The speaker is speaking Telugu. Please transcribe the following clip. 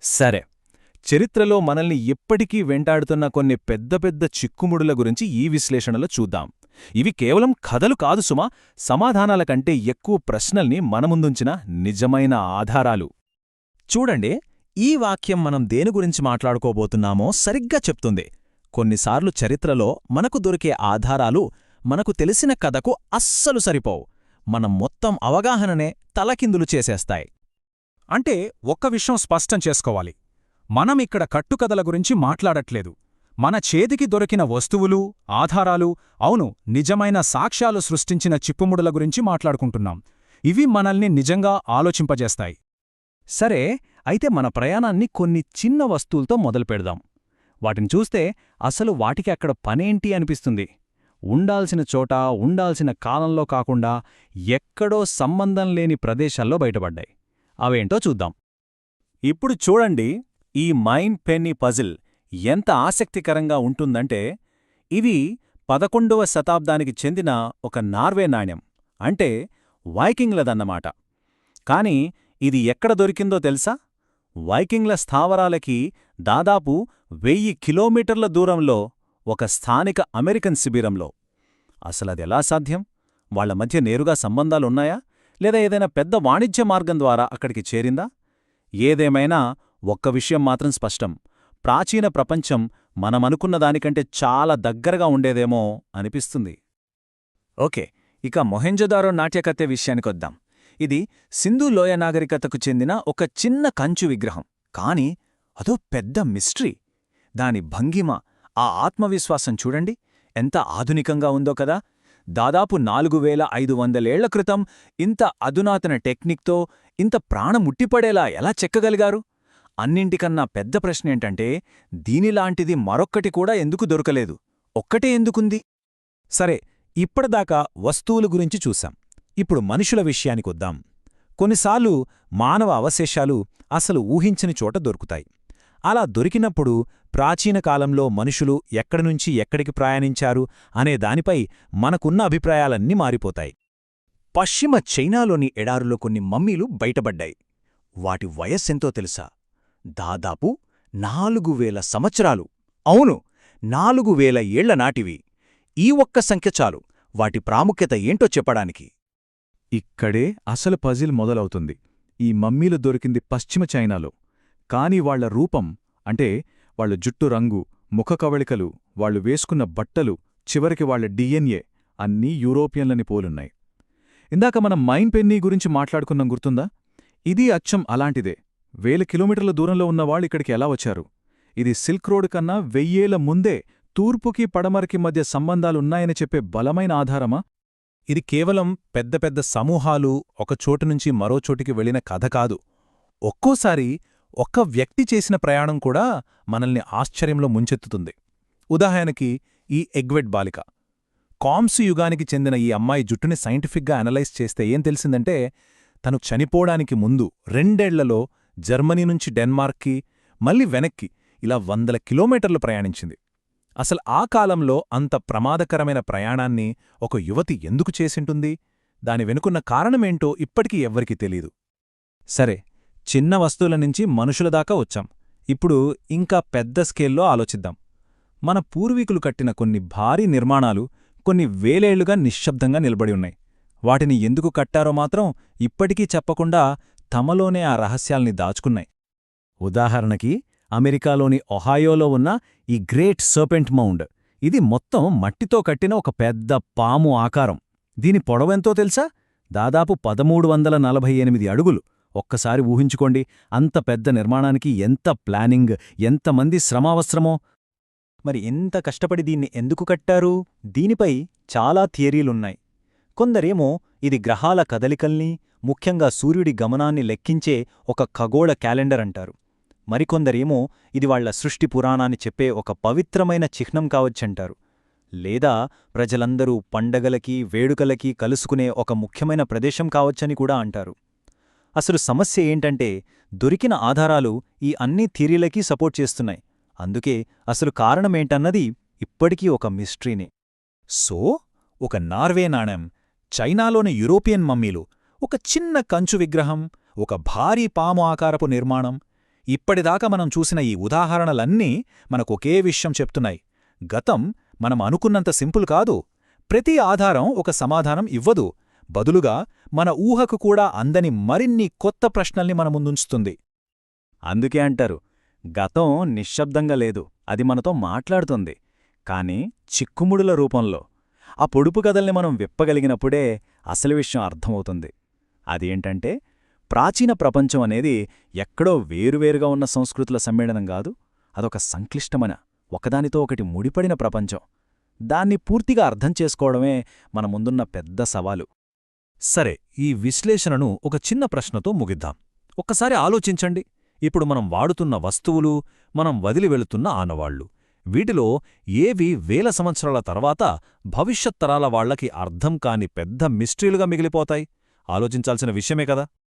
సరే, చరిత్రలో మనల్ని ఎప్పటికీ వెంటాడుతున్న కొన్ని పెద్ద పెద్ద చిక్కుముడుల గురించి ఈ విశ్లేషణలో చూద్దాం. ఇవి కేవలం కథలు కాదు సుమా, సమాధానాల కంటే ఎక్కువ ప్రశ్నల్ని మనముందుంచిన నిజమైన ఆధారాలు. చూడండి, ఈ వాక్యం మనం దేని గురించి మాట్లాడుకోబోతున్నామో సరిగ్గా చెప్తుంది. కొన్నిసార్లు చరిత్రలో మనకు దొరికే ఆధారాలు మనకు తెలిసిన కథకు అస్సలు సరిపోవు. మనం మొత్తం అవగాహననే తలకిందులు చేసేస్తాయి. అంటే ఒక్క విషయం స్పష్టం చేసుకోవాలి. మనం ఇక్కడ కట్టుకథల గురించి మాట్లాడట్లేదు. మన చేతికి దొరికిన వస్తువులు, ఆధారాలు, అవును, నిజమైన సాక్ష్యాలు సృష్టించిన చిప్పుముడుల గురించి మాట్లాడుకుంటున్నాం. ఇవి మనల్ని నిజంగా ఆలోచింపజేస్తాయి. సరే, అయితే మన ప్రయాణాన్ని కొన్ని చిన్న వస్తువులతో మొదలుపెడదాం. వాటిని చూస్తే అసలు వాటికి అక్కడ పనేంటి అనిపిస్తుంది. ఉండాల్సిన చోట, ఉండాల్సిన కాలంలో కాకుండా ఎక్కడో సంబంధం లేని ప్రదేశాల్లో బయటపడ్డాయి. అవేంటో చూద్దాం. ఇప్పుడు చూడండి, ఈ మైన్ పెన్నీ పజిల్ ఎంత ఆసక్తికరంగా ఉంటుందంటే, ఇది 11వ శతాబ్దానికి చెందిన ఒక నార్వే నాణ్యం, అంటే వైకింగ్లదన్నమాట. కాని ఇది ఎక్కడ దొరికిందో తెలుసా? వైకింగ్ల స్థావరాలకి దాదాపు 1000 కిలోమీటర్ల దూరంలో ఒక స్థానిక అమెరికన్ శిబిరంలో. అసలదెలా సాధ్యం? వాళ్ల మధ్య నేరుగా సంబంధాలున్నాయా, లేదా ఏదైనా పెద్ద వాణిజ్య మార్గం ద్వారా అక్కడికి చేరిందా? ఏదేమైనా ఒక్క విషయం మాత్రం స్పష్టం: ప్రాచీన ప్రపంచం మనమనుకున్న దానికంటే చాలా దగ్గరగా ఉండేదేమో అనిపిస్తుంది. ఓకే, ఇక మొహెంజోదారో నాట్యకత్తె విషయానికొద్దాం. ఇది సింధు లోయ నాగరికతకు చెందిన ఒక చిన్న కంచు విగ్రహం. కాని అదో పెద్ద మిస్టరీ. దాని భంగిమ, ఆ ఆత్మవిశ్వాసం చూడండి, ఎంత ఆధునికంగా ఉందో కదా. దాదాపు 4500 ఏళ్ల క్రితం ఇంత అధునాతన టెక్నిక్తో ఇంత ప్రాణముట్టిపడేలా ఎలా చెక్కగలిగారు? అన్నింటికన్నా పెద్ద ప్రశ్నేంటంటే, దీనిలాంటిది మరొక్కటి కూడా ఎందుకు దొరకలేదు? ఒక్కటే ఎందుకుంది? సరే, ఇప్పటిదాకా వస్తువుల గురించి చూశాం. ఇప్పుడు మనుషుల విషయానికొద్దాం. కొన్నిసార్లు మానవ అవశేషాలు అసలు ఊహించని చోట దొరుకుతాయి. అలా దొరికినప్పుడు ప్రాచీన కాలంలో మనుషులు ఎక్కడినుంచి ఎక్కడికి ప్రయాణించారు అనే దానిపై మనకున్న అభిప్రాయాలన్నీ మారిపోతాయి. పశ్చిమ చైనాలోని ఎడారులో కొన్ని మమ్మీలు బయటపడ్డాయి. వాటి వయస్సెంతో తెలుసా? దాదాపు 4000 సంవత్సరాలు. అవును, 4000 ఏళ్ల నాటివి. ఈ ఒక్క సంఖ్య చాలు వాటి ప్రాముఖ్యత ఏంటో చెప్పడానికి. ఇక్కడే అసలు పజిల్ మొదలవుతుంది. ఈ మమ్మీలు దొరికింది పశ్చిమ చైనాలో. కాని వాళ్ల రూపం, అంటే వాళ్ల జుట్టు రంగు, ముఖ కవళికలు, వాళ్లు వేసుకున్న బట్టలు, చివరికి వాళ్ల డిఎన్ఏ అన్నీ యూరోపియన్లని పోలున్నాయి. ఇందాక మనం మైన్ పెన్నీ గురించి మాట్లాడుకున్నాం, గుర్తుందా? ఇది అచ్చం అలాంటిదే. 1000 కిలోమీటర్ల దూరంలో ఉన్నవాళ్ళు ఇక్కడికి ఎలా వచ్చారు? ఇది సిల్క్ రోడ్ కన్నా 1000 ఏళ్ల ముందే తూర్పుకి పడమరకి మధ్య సంబంధాలున్నాయని చెప్పే బలమైన ఆధారమా? ఇది కేవలం పెద్ద పెద్ద సమూహాలు ఒకచోటునుంచి మరోచోటికి వెళ్లిన కథ కాదు. ఒక్కోసారి ఒక్క వ్యక్తి చేసిన ప్రయాణం కూడా మనల్ని ఆశ్చర్యంలో ముంచెత్తుతుంది. ఉదాహరణకి ఈ ఎగ్వెట్ బాలిక. కాంసు యుగానికి చెందిన ఈ అమ్మాయి జుట్టుని సైంటిఫిక్గా అనలైజ్ చేస్తే ఏం తెలిసిందంటే, తను చనిపోవడానికి ముందు 2 ఏళ్లలో జర్మనీ నుంచి డెన్మార్క్కి, మళ్ళీ వెనక్కి ఇలా 100 కిలోమీటర్లు ప్రయాణించింది. అసలు ఆ కాలంలో అంత ప్రమాదకరమైన ప్రయాణాన్ని ఒక యువతి ఎందుకు చేసింటుంది? దాని వెనుకున్న కారణమేంటో ఇప్పటికీ ఎవ్వరికీ తెలీదు. సరే, చిన్న వస్తువుల నుంచి మనుషుల దాకా వచ్చాం. ఇప్పుడు ఇంకా పెద్ద స్కేల్లో ఆలోచిద్దాం. మన పూర్వీకులు కట్టిన కొన్ని భారీ నిర్మాణాలు కొన్ని వేలేళ్లుగా నిశ్శబ్దంగా నిలబడి ఉన్నాయి. వాటిని ఎందుకు కట్టారో మాత్రం ఇప్పటికీ చెప్పకుండా తమలోనే ఆ రహస్యాల్ని దాచుకున్నాయి. ఉదాహరణకి అమెరికాలోని ఒహాయోలో ఉన్న ఈ గ్రేట్ సర్పెంట్ మౌండ్. ఇది మొత్తం మట్టితో కట్టిన ఒక పెద్ద పాము ఆకారం. దీని పొడవెంతో తెలుసా? దాదాపు 1348 అడుగులు. ఒక్కసారి ఊహించుకోండి, అంత పెద్ద నిర్మాణానికి ఎంత ప్లానింగ్, ఎంతమంది శ్రమావసరమో. మరి ఎంత కష్టపడి దీన్ని ఎందుకు కట్టారు? దీనిపై చాలా థియరీలున్నాయి. కొందరేమో ఇది గ్రహాల కదలికల్ని, ముఖ్యంగా సూర్యుడి గమనాన్ని లెక్కించే ఒక ఖగోళ క్యాలెండర్ అంటారు. మరికొందరేమో ఇది వాళ్ల సృష్టి పురాణాన్ని చెప్పే ఒక పవిత్రమైన చిహ్నం కావచ్చంటారు. లేదా ప్రజలందరూ పండగలకి, వేడుకలకి కలుసుకునే ఒక ముఖ్యమైన ప్రదేశం కావచ్చని కూడా అంటారు. అసలు సమస్య ఏంటంటే, దొరికిన ఆధారాలు ఈ అన్ని థియరీలకీ సపోర్ట్ చేస్తున్నాయి. అందుకే అసలు కారణమేంటన్నది ఇప్పటికీ ఒక మిస్టరీనే. సో, ఒక నార్వే నాణెం, చైనాలోని యూరోపియన్ మమ్మీలు, ఒక చిన్న కంచు విగ్రహం, ఒక భారీ పాము ఆకారపు నిర్మాణం, ఇప్పటిదాకా మనం చూసిన ఈ ఉదాహరణలన్నీ మనకొకే విషయం చెప్తున్నాయి. గతం మనం అనుకున్నంత సింపుల్ కాదు. ప్రతి ఆధారం ఒక సమాధానం ఇవ్వదు. బదులుగా మన ఊహకు కూడా అందని మరిన్ని కొత్త ప్రశ్నల్ని మన ముందుంచుతుంది. అందుకే అంటారు, గతం నిశ్శబ్దంగా లేదు, అది మనతో మాట్లాడుతుంది. కాని చిక్కుముడుల రూపంలో. ఆ పొడుపు కథల్ని మనం విప్పగలిగినప్పుడే అసలు విషయం అర్థమవుతుంది. అదేంటంటే, ప్రాచీన ప్రపంచం అనేది ఎక్కడో వేరువేరుగా ఉన్న సంస్కృతుల సమ్మేళనం కాదు. అదొక సంక్లిష్టమైన, ఒకదానితో ఒకటి ముడిపడిన ప్రపంచం. దాన్ని పూర్తిగా అర్థం చేసుకోవడమే మన ముందున్న పెద్ద సవాలు. సరే, ఈ విశ్లేషణను ఒక చిన్న ప్రశ్నతో ముగిద్దాం. ఒక్కసారి ఆలోచించండి. ఇప్పుడు మనం వాడుతున్న వస్తువులు, మనం వదిలి వెళుతున్న ఆనవాళ్లు, వీటిలో ఏవి వేల సంవత్సరాల తర్వాత భవిష్యత్ తరాల వాళ్లకి అర్థం కాని పెద్ద మిస్టరీలుగా మిగిలిపోతాయి? ఆలోచించాల్సిన విషయమే కదా.